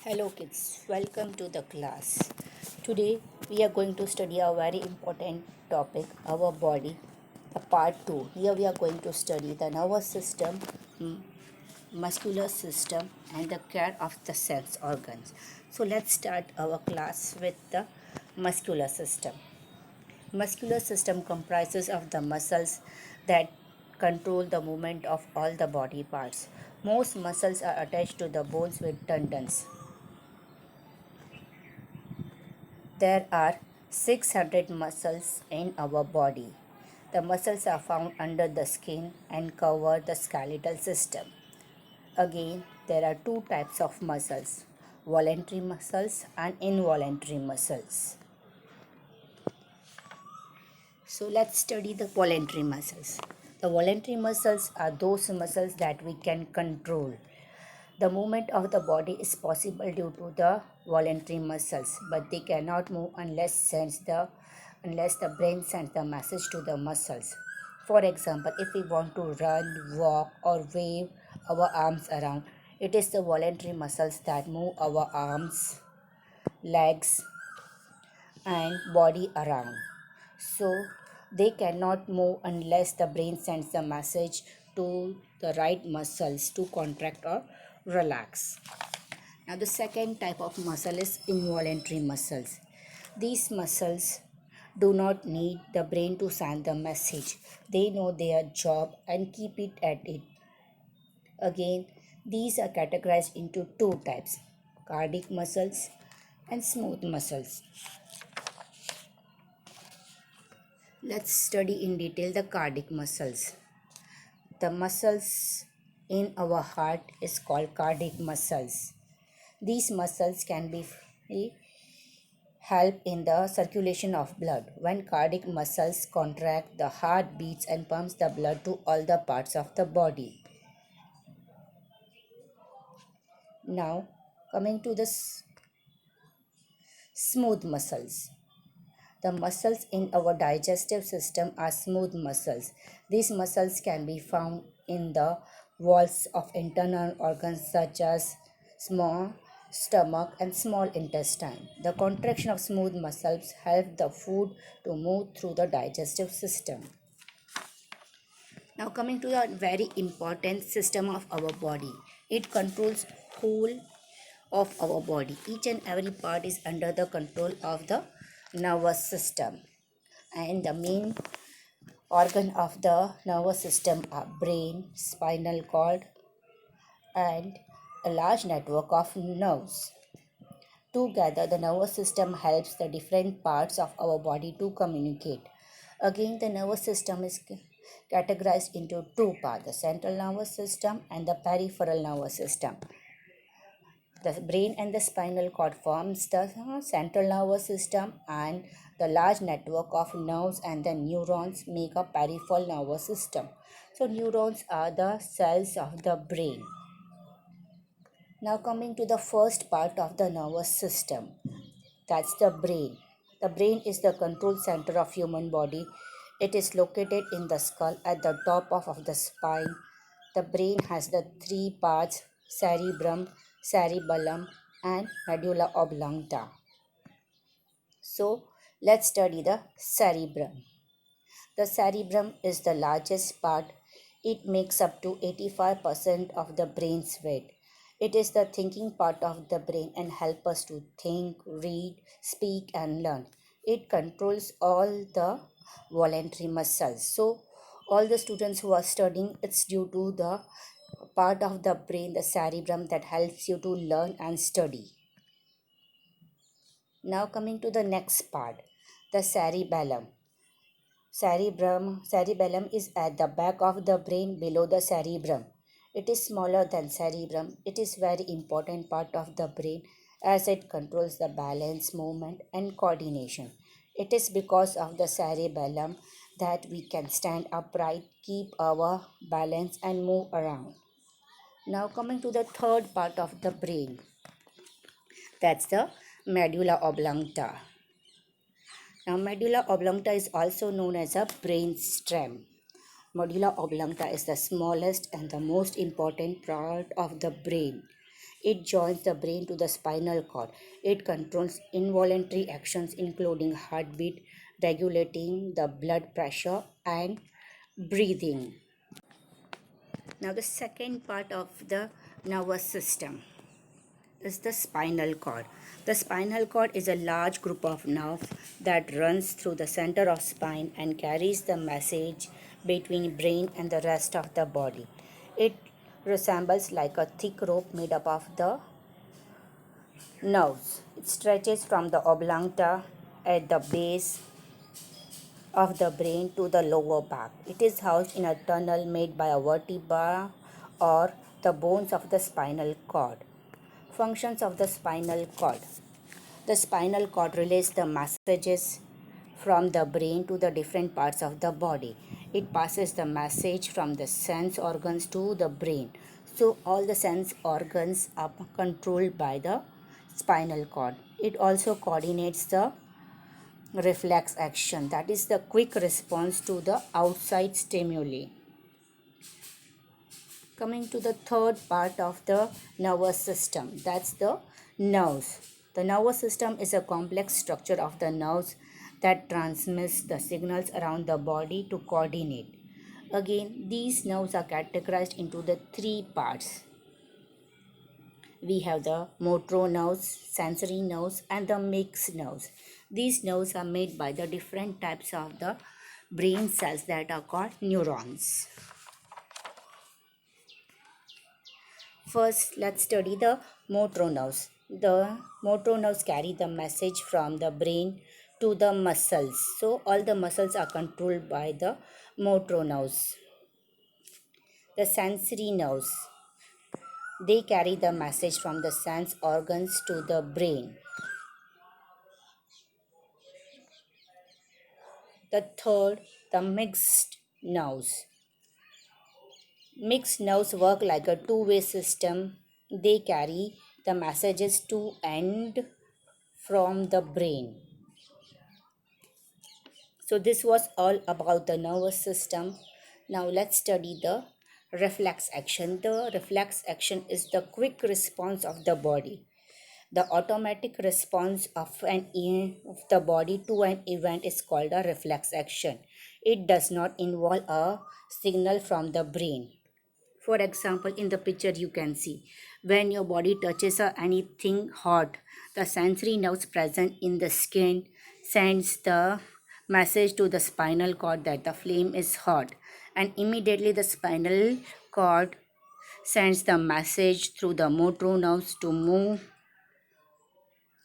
Hello kids, welcome to the class. Today we are going to study a very important topic, our body, the part 2. Here we are going to study the nervous system, muscular system and the care of the sense organs. So let's start our class with the muscular system. Muscular system comprises of the muscles that control the movement of all the body parts. Most muscles are attached to the bones with tendons. There are 600 muscles in our body. The muscles are found under the skin and cover the skeletal system. Again, there are two types of muscles, voluntary muscles and involuntary muscles. So let's study the voluntary muscles. The voluntary muscles are those muscles that we can control. The movement of the body is possible due to the voluntary muscles, but they cannot move unless the brain sends the message to the muscles. For example, if we want to run, walk, or wave our arms around, it is the voluntary muscles that move our arms, legs, and body around. So they cannot move unless the brain sends the message to the right muscles to contract or relax. Now, the second type of muscle is involuntary muscles. These muscles do not need the brain to send the message. They know their job and keep it at it. Again, these are categorized into two types, cardiac muscles and smooth muscles. Let's study in detail the cardiac muscles. The muscles in our heart is called cardiac muscles. These muscles can be help in the circulation of blood. When cardiac muscles contract, the heart beats and pumps the blood to all the parts of the body. Now, coming to the smooth muscles. The muscles in our digestive system are smooth muscles. These muscles can be found in the walls of internal organs such as small stomach and small intestine. The contraction of smooth muscles help the food to move through the digestive system. Now coming to a very important system of our body. It controls whole of our body. Each and every part is under the control of the nervous system. And the main organ of the nervous system are brain, spinal cord, and a large network of nerves. Together, the nervous system helps the different parts of our body to communicate. Again, the nervous system is categorized into two parts, the central nervous system and the peripheral nervous system. The brain and the spinal cord forms the central nervous system, and the large network of nerves and the neurons make a peripheral nervous system. So neurons are the cells of the brain. Now coming to the first part of the nervous system, that's the brain. The brain is the control center of human body. It is located in the skull at the top of the spine. The brain has the three parts, cerebrum, cerebellum, and medulla oblongata. So let's study the cerebrum. The cerebrum is the largest part. It makes up to 85% of the brain's weight. It is the thinking part of the brain and helps us to think, read, speak, and learn. It controls all the voluntary muscles. So, all the students who are studying, it's due to the part of the brain, the cerebrum, that helps you to learn and study. Now, coming to the next part, the cerebellum. Cerebellum is at the back of the brain below the cerebrum. It is smaller than cerebrum. It is very important part of the brain as it controls the balance, movement and coordination. It is because of the cerebellum that we can stand upright, keep our balance and move around. Now coming to the third part of the brain. That's the medulla oblongata. Now, medulla oblongata is also known as a brain stem. Medulla oblongata is the smallest and the most important part of the brain. It joins the brain to the spinal cord. It controls involuntary actions including heartbeat, regulating the blood pressure, and breathing. Now, the second part of the nervous system is the spinal cord. The spinal cord is a large group of nerves that runs through the center of spine and carries the message between brain and the rest of the body. It resembles like a thick rope made up of the nerves. It stretches from the oblongata at the base of the brain to the lower back. It is housed in a tunnel made by a vertebra or the bones of the spinal cord. Functions of the spinal cord. The spinal cord relays the messages from the brain to the different parts of the body. It passes the message from the sense organs to the brain. So, all the sense organs are controlled by the spinal cord. It also coordinates the reflex action, that is the quick response to the outside stimuli. Coming to the third part of the nervous system, that's the nerves. The nervous system is a complex structure of the nerves that transmits the signals around the body to coordinate. Again, these nerves are categorized into the three parts. We have the motor nerves, sensory nerves, and the mixed nerves. These nerves are made by the different types of the brain cells that are called neurons. First, let's study the motor nerves. The motor nerves carry the message from the brain to the muscles. So, all the muscles are controlled by the motor nerves. The sensory nerves, they carry the message from the sense organs to the brain. The third, the mixed nerves. Mixed nerves work like a two-way system. They carry the messages to and from the brain. So this was all about the nervous system. Now let's study the reflex action. The reflex action is the quick response of the body. The automatic response of the body to an event is called a reflex action. It does not involve a signal from the brain. For example, in the picture you can see when your body touches anything hot, the sensory nerves present in the skin sends the message to the spinal cord that the flame is hot, and immediately the spinal cord sends the message through the motor nerves to move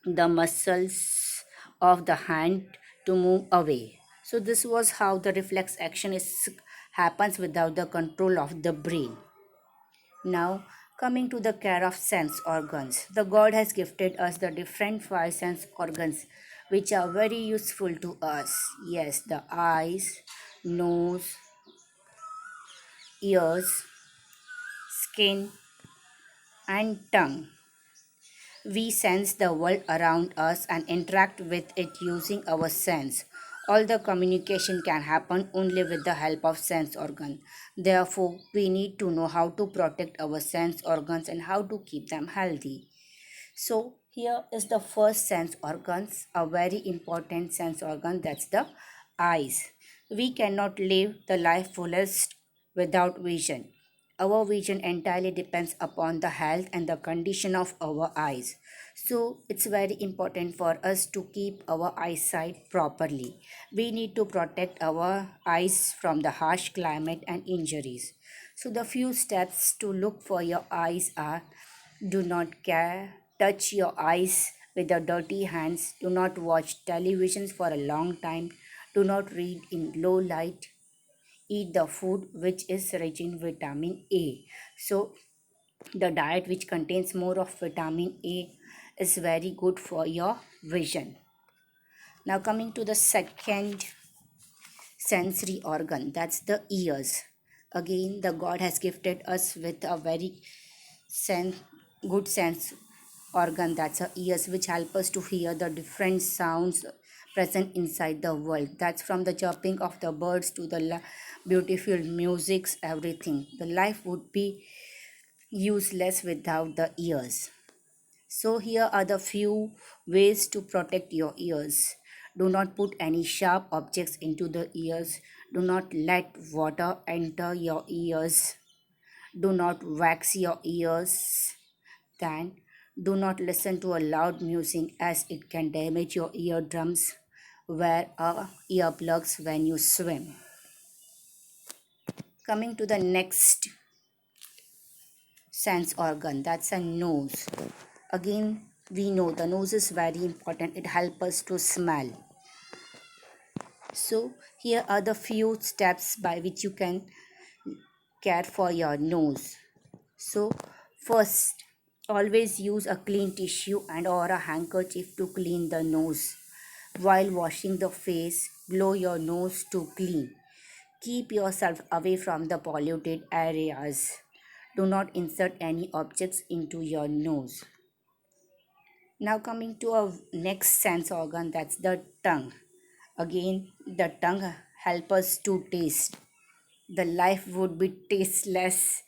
the muscles of the hand to move away. So this was how the reflex action happens without the control of the brain. Now, coming to the care of sense organs. The God has gifted us the different five sense organs which are very useful to us. Yes, the eyes, nose, ears, skin, and tongue. We sense the world around us and interact with it using our sense. All the communication can happen only with the help of sense organ. Therefore, we need to know how to protect our sense organs and how to keep them healthy. So, here is the first sense organs, a very important sense organ, that's the eyes. We cannot live the life fullest without vision. Our vision entirely depends upon the health and the condition of our eyes. So, it's very important for us to keep our eyesight properly. We need to protect our eyes from the harsh climate and injuries. So, the few steps to look for your eyes are: do not touch your eyes with your dirty hands. Do not watch televisions for a long time. Do not read in low light. Eat the food which is rich in vitamin A. So, the diet which contains more of vitamin A is very good for your vision. Now, coming to the second sensory organ, that's the ears. Again, the God has gifted us with a very good sense organ, that's our ears, which help us to hear the different sounds present inside the world. That's from the chirping of the birds to the beautiful musics, everything. The life would be useless without the ears. So here are the few ways to protect your ears. Do not put any sharp objects into the ears. Do not let water enter your ears. Do not wax your ears. Then do not listen to a loud music as it can damage your eardrums. Wear earplugs when you swim. Coming to the next sense organ, that's a nose. Again, we know the nose is very important. It helps us to smell. So here are the few steps by which you can care for your nose. So first, always use a clean tissue and or a handkerchief to clean the nose. While washing the face, blow your nose to clean. Keep yourself away from the polluted areas. Do not insert any objects into your nose. Now coming to our next sense organ, that's the tongue. Again, the tongue help us to taste. The life would be tasteless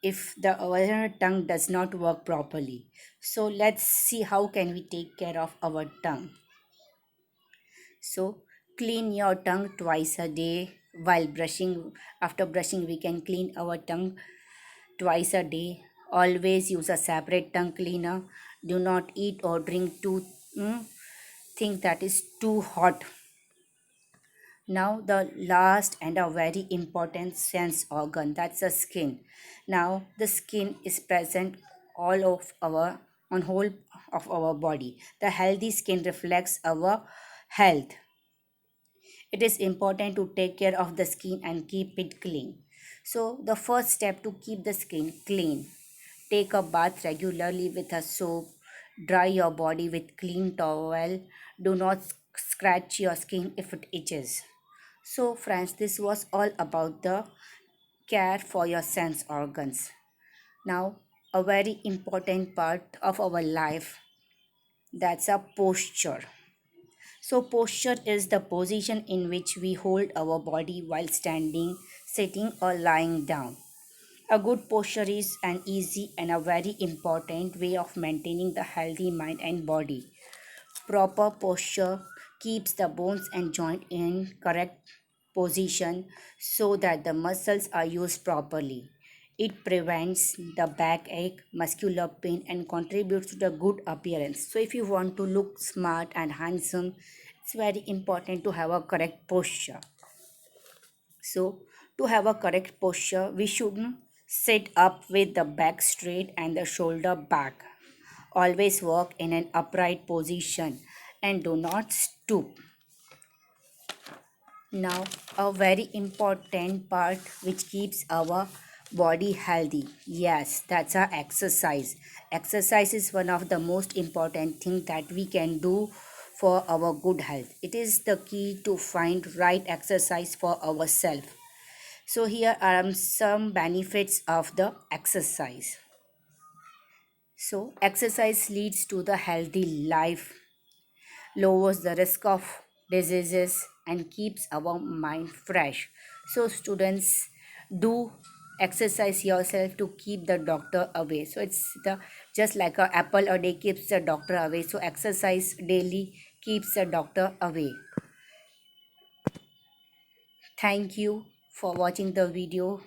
if the our tongue does not work properly. So let's see how can we take care of our tongue. So clean your tongue twice a day while brushing. After brushing, we can clean our tongue twice a day. Always use a separate tongue cleaner. Do not eat or drink too thing that is too hot. Now the last and a very important sense organ, that's the skin. Now the skin is present all of our on whole of our body. The healthy skin reflects our health. It is important to take care of the skin and keep it clean. So the first step to keep the skin clean, take a bath regularly with a soap. Dry your body with clean towel. Do not scratch your skin if it itches. So, friends, this was all about the care for your sense organs. Now, a very important part of our life, that's a posture. So, posture is the position in which we hold our body while standing, sitting, or lying down. A good posture is an easy and a very important way of maintaining the healthy mind and body. Proper posture keeps the bones and joint in correct position so that the muscles are used properly. It prevents the backache, muscular pain, and contributes to the good appearance. So, if you want to look smart and handsome, it's very important to have a correct posture. So, to have a correct posture, we should sit up with the back straight and the shoulder back. Always walk in an upright position and do not stoop. Now, a very important part which keeps our body healthy. Yes, that's our exercise. Exercise is one of the most important thing that we can do for our good health. It is the key to find right exercise for ourselves. So here are some benefits of the exercise. So exercise leads to the healthy life, lowers the risk of diseases and keeps our mind fresh. So students, do exercise yourself to keep the doctor away. So it's the just like a apple a day keeps the doctor away. So exercise daily keeps the doctor away. Thank you for watching the video.